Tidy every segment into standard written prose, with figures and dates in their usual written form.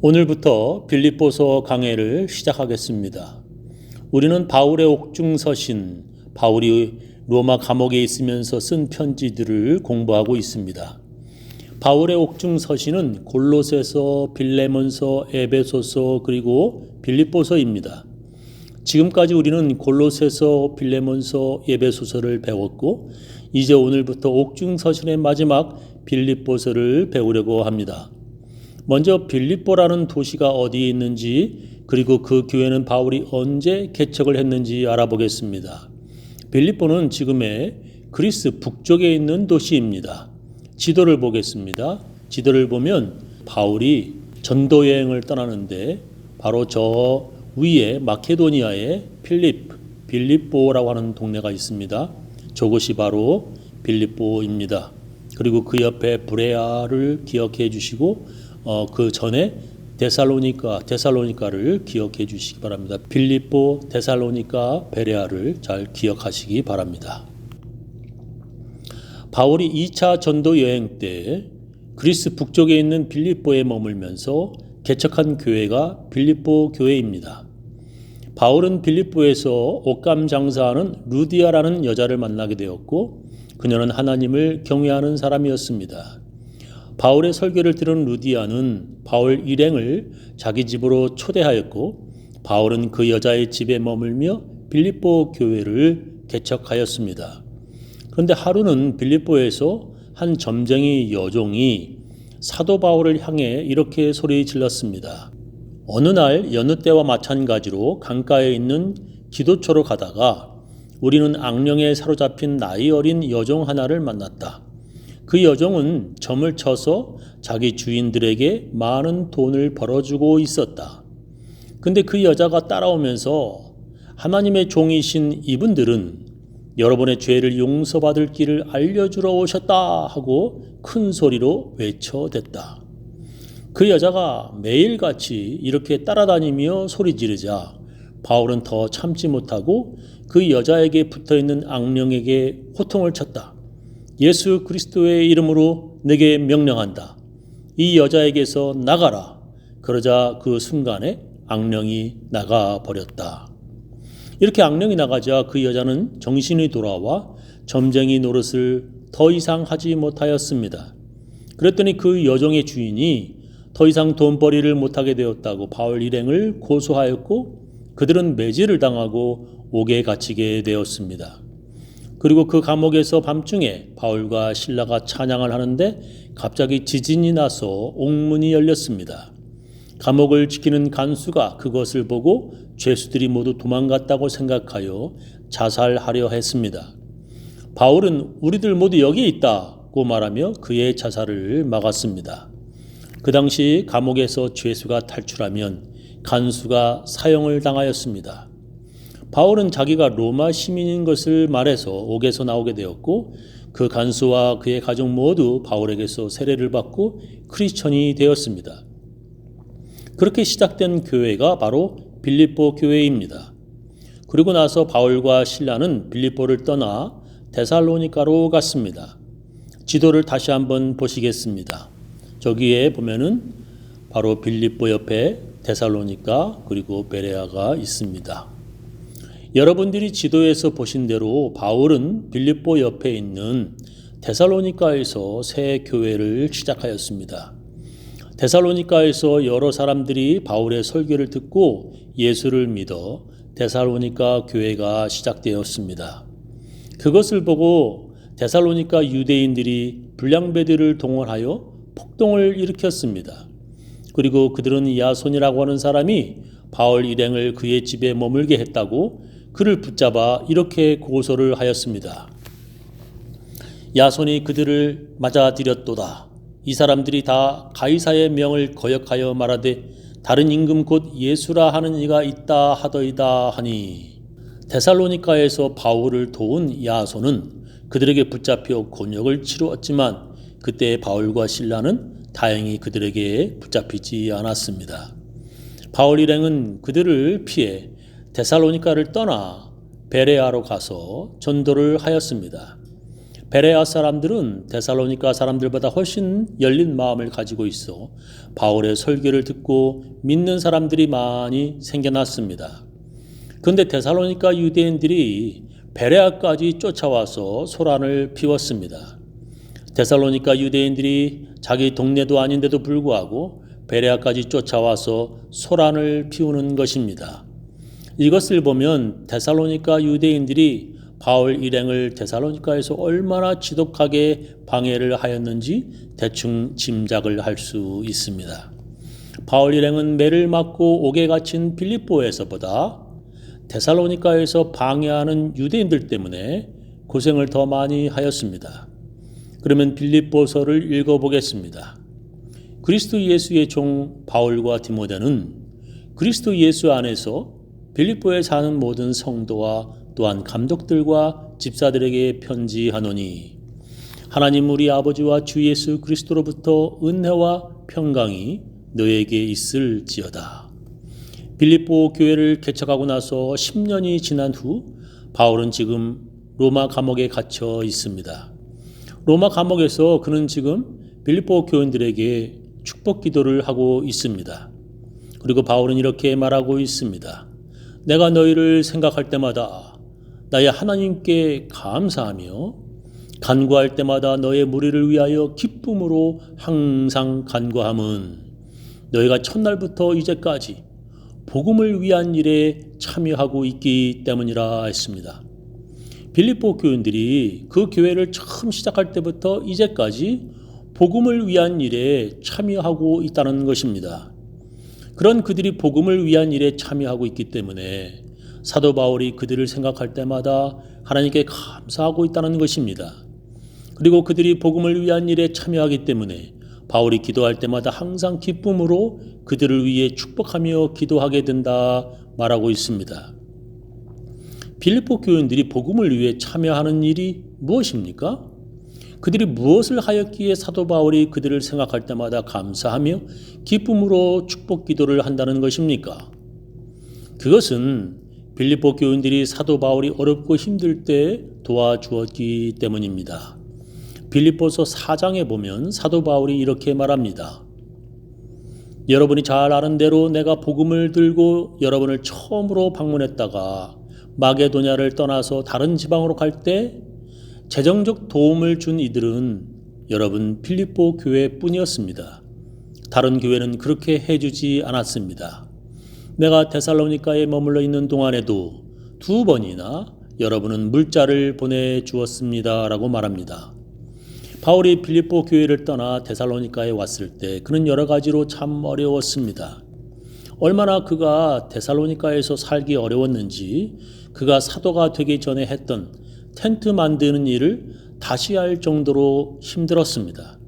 오늘부터 빌립보서 강해를 시작하겠습니다. 우리는 바울의 옥중서신, 바울이 로마 감옥에 있으면서 쓴 편지들을 공부하고 있습니다. 바울의 옥중서신은 골로새서, 빌레몬서, 에베소서 그리고 빌립보서입니다. 지금까지 우리는 골로새서, 빌레몬서, 에베소서를 배웠고 이제 오늘부터 옥중서신의 마지막 빌립보서를 배우려고 합니다. 먼저 빌립보라는 도시가 어디에 있는지 그리고 그 교회는 바울이 언제 개척을 했는지 알아보겠습니다. 빌립보는 지금의 그리스 북쪽에 있는 도시입니다. 지도를 보겠습니다. 지도를 보면 바울이 전도 여행을 떠나는데 바로 저 위에 마케도니아의 빌립보라고 하는 동네가 있습니다. 저곳이 바로 빌립보입니다. 그리고 그 옆에 브레아를 기억해 주시고 그 전에 데살로니카를 기억해 주시기 바랍니다. 빌립보, 데살로니카, 베레아를 잘 기억하시기 바랍니다. 바울이 2차 전도 여행 때 그리스 북쪽에 있는 빌립보에 머물면서 개척한 교회가 빌립보 교회입니다. 바울은 빌립보에서 옷감 장사하는 루디아라는 여자를 만나게 되었고 그녀는 하나님을 경외하는 사람이었습니다. 바울의 설교를 들은 루디아는 바울 일행을 자기 집으로 초대하였고 바울은 그 여자의 집에 머물며 빌립보 교회를 개척하였습니다. 그런데 하루는 빌립보에서 한 점쟁이 여종이 사도 바울을 향해 이렇게 소리 질렀습니다. 어느 날 여느 때와 마찬가지로 강가에 있는 기도처로 가다가 우리는 악령에 사로잡힌 나이 어린 여종 하나를 만났다. 그 여종은 점을 쳐서 자기 주인들에게 많은 돈을 벌어주고 있었다. 근데 그 여자가 따라오면서 하나님의 종이신 이분들은 여러분의 죄를 용서받을 길을 알려주러 오셨다 하고 큰 소리로 외쳐댔다. 그 여자가 매일같이 이렇게 따라다니며 소리 지르자 바울은 더 참지 못하고 그 여자에게 붙어있는 악령에게 호통을 쳤다. 예수 그리스도의 이름으로 내게 명령한다. 이 여자에게서 나가라. 그러자 그 순간에 악령이 나가버렸다. 이렇게 악령이 나가자 그 여자는 정신이 돌아와 점쟁이 노릇을 더 이상 하지 못하였습니다. 그랬더니 그 여종의 주인이 더 이상 돈벌이를 못하게 되었다고 바울 일행을 고소하였고 그들은 매질을 당하고 옥에 갇히게 되었습니다. 그리고 그 감옥에서 밤중에 바울과 실라가 찬양을 하는데 갑자기 지진이 나서 옥문이 열렸습니다. 감옥을 지키는 간수가 그것을 보고 죄수들이 모두 도망갔다고 생각하여 자살하려 했습니다. 바울은 우리들 모두 여기 있다고 말하며 그의 자살을 막았습니다. 그 당시 감옥에서 죄수가 탈출하면 간수가 사형을 당하였습니다. 바울은 자기가 로마 시민인 것을 말해서 옥에서 나오게 되었고 그 간수와 그의 가족 모두 바울에게서 세례를 받고 크리스천이 되었습니다. 그렇게 시작된 교회가 바로 빌립보 교회입니다. 그리고 나서 바울과 실라는 빌립보를 떠나 데살로니카로 갔습니다. 지도를 다시 한번 보시겠습니다. 저기에 보면은 바로 빌립보 옆에 데살로니카 그리고 베레아가 있습니다. 여러분들이 지도에서 보신 대로 바울은 빌립보 옆에 있는 데살로니카에서 새 교회를 시작하였습니다. 데살로니카에서 여러 사람들이 바울의 설교를 듣고 예수를 믿어 데살로니카 교회가 시작되었습니다. 그것을 보고 데살로니카 유대인들이 불량배들을 동원하여 폭동을 일으켰습니다. 그리고 그들은 야손이라고 하는 사람이 바울 일행을 그의 집에 머물게 했다고 그를 붙잡아 이렇게 고소를 하였습니다. 야손이 그들을 맞아들였도다. 이 사람들이 다 가이사의 명을 거역하여 말하되 다른 임금 곧 예수라 하는 이가 있다 하더이다 하니 데살로니카에서 바울을 도운 야손은 그들에게 붙잡혀 곤욕을 치루었지만 그때 바울과 실라는 다행히 그들에게 붙잡히지 않았습니다. 바울 일행은 그들을 피해 데살로니카를 떠나 베레아로 가서 전도를 하였습니다. 베레아 사람들은 데살로니가 사람들보다 훨씬 열린 마음을 가지고 있어 바울의 설교를 듣고 믿는 사람들이 많이 생겨났습니다. 그런데 데살로니가 유대인들이 베레아까지 쫓아와서 소란을 피웠습니다. 데살로니가 유대인들이 자기 동네도 아닌데도 불구하고 베레아까지 쫓아와서 소란을 피우는 것입니다. 이것을 보면 데살로니가 유대인들이 바울 일행을 데살로니가에서 얼마나 지독하게 방해를 하였는지 대충 짐작을 할 수 있습니다. 바울 일행은 매를 맞고 옥에 갇힌 빌립보에서보다 데살로니가에서 방해하는 유대인들 때문에 고생을 더 많이 하였습니다. 그러면 빌립보서를 읽어보겠습니다. 그리스도 예수의 종 바울과 디모데는 그리스도 예수 안에서 빌립보에 사는 모든 성도와 또한 감독들과 집사들에게 편지하노니 하나님 우리 아버지와 주 예수 그리스도로부터 은혜와 평강이 너에게 있을지어다. 빌립보 교회를 개척하고 나서 10년이 지난 후 바울은 지금 로마 감옥에 갇혀 있습니다. 로마 감옥에서 그는 지금 빌립보 교인들에게 축복 기도를 하고 있습니다. 그리고 바울은 이렇게 말하고 있습니다. 내가 너희를 생각할 때마다 나의 하나님께 감사하며 간구할 때마다 너의 무리를 위하여 기쁨으로 항상 간구함은 너희가 첫날부터 이제까지 복음을 위한 일에 참여하고 있기 때문이라 했습니다. 빌립보 교인들이 그 교회를 처음 시작할 때부터 이제까지 복음을 위한 일에 참여하고 있다는 것입니다. 그런 그들이 복음을 위한 일에 참여하고 있기 때문에 사도 바울이 그들을 생각할 때마다 하나님께 감사하고 있다는 것입니다. 그리고 그들이 복음을 위한 일에 참여하기 때문에 바울이 기도할 때마다 항상 기쁨으로 그들을 위해 축복하며 기도하게 된다 말하고 있습니다. 빌립보 교인들이 복음을 위해 참여하는 일이 무엇입니까? 그들이 무엇을 하였기에 사도 바울이 그들을 생각할 때마다 감사하며 기쁨으로 축복 기도를 한다는 것입니까? 그것은 빌립보 교인들이 사도 바울이 어렵고 힘들 때 도와주었기 때문입니다. 빌립보서 4장에 보면 사도 바울이 이렇게 말합니다. 여러분이 잘 아는 대로 내가 복음을 들고 여러분을 처음으로 방문했다가 마게도냐를 떠나서 다른 지방으로 갈 때 재정적 도움을 준 이들은 여러분 빌립보 교회뿐이었습니다. 다른 교회는 그렇게 해주지 않았습니다. 내가 데살로니가에 머물러 있는 동안에도 2번이나 여러분은 물자를 보내주었습니다. 라고 말합니다. 바울이 빌립보 교회를 떠나 데살로니가에 왔을 때 그는 여러 가지로 참 어려웠습니다. 얼마나 그가 데살로니가에서 살기 어려웠는지 그가 사도가 되기 전에 했던 텐트 만드는 일을 다시 할 정도로 힘들었습니다.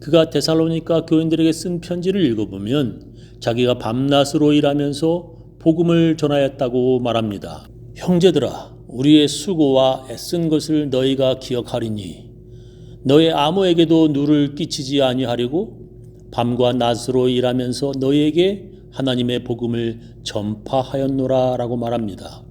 그가 데살로니가 교인들에게 쓴 편지를 읽어보면 자기가 밤낮으로 일하면서 복음을 전하였다고 말합니다. 형제들아, 우리의 수고와 애쓴 것을 너희가 기억하리니 너희 아무에게도 누를 끼치지 아니하려고 밤과 낮으로 일하면서 너희에게 하나님의 복음을 전파하였노라 라고 말합니다.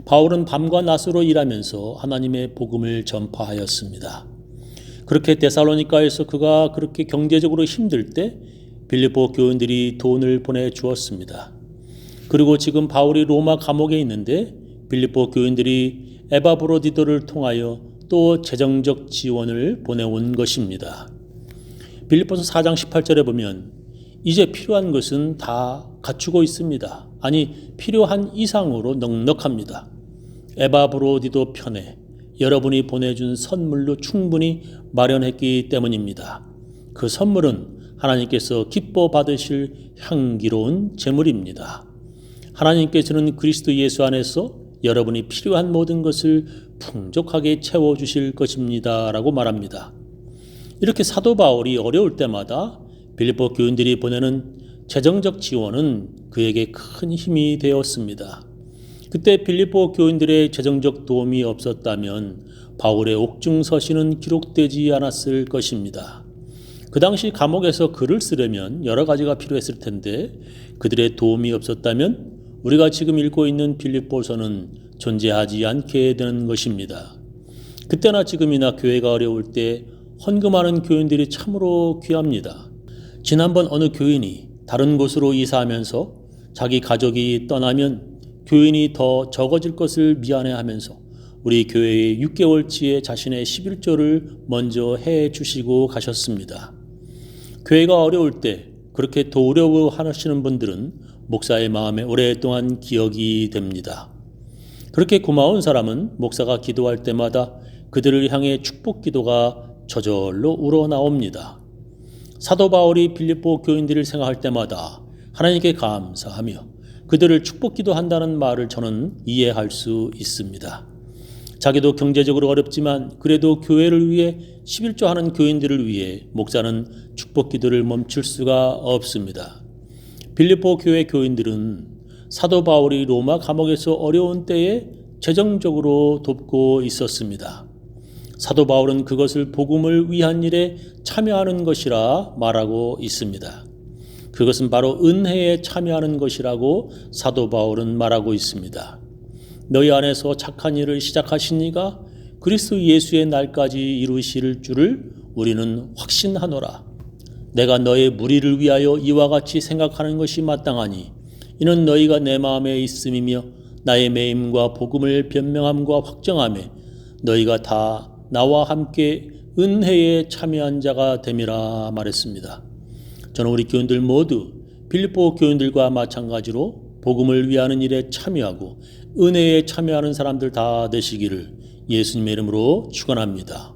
바울은 밤과 낮으로 일하면서 하나님의 복음을 전파하였습니다. 그렇게 데살로니가에서 그가 그렇게 경제적으로 힘들 때 빌립보 교인들이 돈을 보내주었습니다. 그리고 지금 바울이 로마 감옥에 있는데 빌립보 교인들이 에바브로디도를 통하여 또 재정적 지원을 보내온 것입니다. 빌립보서 4장 18절에 보면 이제 필요한 것은 다 갖추고 있습니다. 아니 필요한 이상으로 넉넉합니다. 에바브로디도 편에 여러분이 보내준 선물로 충분히 마련했기 때문입니다. 그 선물은 하나님께서 기뻐 받으실 향기로운 제물입니다. 하나님께서는 그리스도 예수 안에서 여러분이 필요한 모든 것을 풍족하게 채워주실 것입니다. 라고 말합니다. 이렇게 사도 바울이 어려울 때마다 빌립보 교인들이 보내는 재정적 지원은 그에게 큰 힘이 되었습니다. 그때 빌립보 교인들의 재정적 도움이 없었다면 바울의 옥중 서신은 기록되지 않았을 것입니다. 그 당시 감옥에서 글을 쓰려면 여러 가지가 필요했을 텐데 그들의 도움이 없었다면 우리가 지금 읽고 있는 빌립보서는 존재하지 않게 되는 것입니다. 그때나 지금이나 교회가 어려울 때 헌금하는 교인들이 참으로 귀합니다. 지난번 어느 교인이 다른 곳으로 이사하면서 자기 가족이 떠나면 교인이 더 적어질 것을 미안해하면서 우리 교회에 6개월치의 자신의 11조를 먼저 해 주시고 가셨습니다. 교회가 어려울 때 그렇게 도우려하시는 분들은 목사의 마음에 오랫동안 기억이 됩니다. 그렇게 고마운 사람은 목사가 기도할 때마다 그들을 향해 축복 기도가 저절로 우러나옵니다. 사도 바울이 빌립보 교인들을 생각할 때마다 하나님께 감사하며 그들을 축복 기도한다는 말을 저는 이해할 수 있습니다. 자기도 경제적으로 어렵지만 그래도 교회를 위해 11조 하는 교인들을 위해 목사는 축복 기도를 멈출 수가 없습니다. 빌립보 교회 교인들은 사도 바울이 로마 감옥에서 어려운 때에 재정적으로 돕고 있었습니다. 사도 바울은 그것을 복음을 위한 일에 참여하는 것이라 말하고 있습니다. 그것은 바로 은혜에 참여하는 것이라고 사도 바울은 말하고 있습니다. 너희 안에서 착한 일을 시작하신 이가 그리스도 예수의 날까지 이루실 줄을 우리는 확신하노라. 내가 너의 무리를 위하여 이와 같이 생각하는 것이 마땅하니 이는 너희가 내 마음에 있음이며 나의 매임과 복음을 변명함과 확정함에 너희가 다 나와 함께 은혜에 참여한 자가 됨이라 말했습니다. 저는 우리 교인들 모두 빌립보 교인들과 마찬가지로 복음을 위하는 일에 참여하고 은혜에 참여하는 사람들 다 되시기를 예수님의 이름으로 축원합니다.